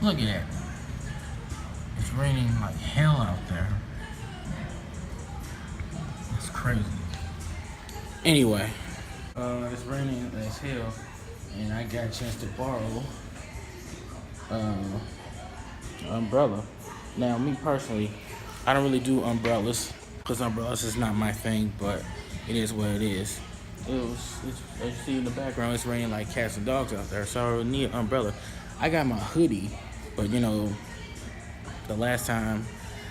Look at that. It's raining like hell out there. It's crazy. Anyway, it's raining as hell, and I got a chance to borrow an umbrella. Now, me personally, I don't really do umbrellas because umbrellas is not my thing, but it is what it is. As you see in the background, it's raining like cats and dogs out there, so I need an umbrella. I got my hoodie, but you know, the last time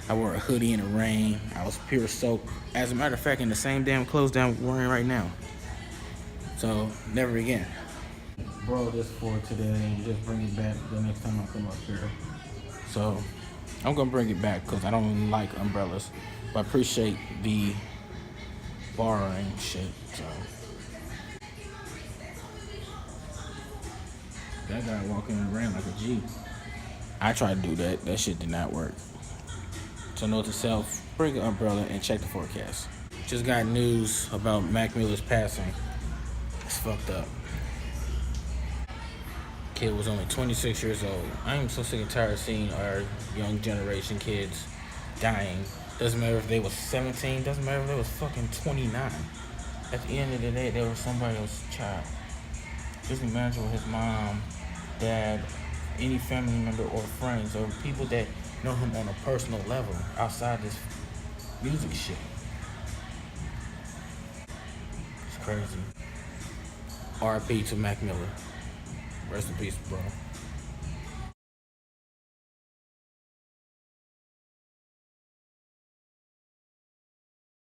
I wore a hoodie in the rain, I was pure soaked. As a matter of fact, in the same damn clothes that I'm wearing right now. So, never again. Borrow this for today and just bring it back the next time I come up here. So, I'm gonna bring it back because I don't really like umbrellas, but I appreciate the borrowing shit. So, that guy walking in the rain like a G. I tried to do that. That shit did not work. So note to self, bring an umbrella and check the forecast. Just got news about Mac Miller's passing. It's fucked up. Kid was only 26 years old. I am so sick and tired of seeing our young generation kids dying. Doesn't matter if they was 17, doesn't matter if they was fucking 29. At the end of the day, they were somebody else's child. Just imagine with his mom, dad, any family member or friends or people that know him on a personal level outside this music shit. It's crazy. R.I.P to Mac Miller. Rest in peace, bro.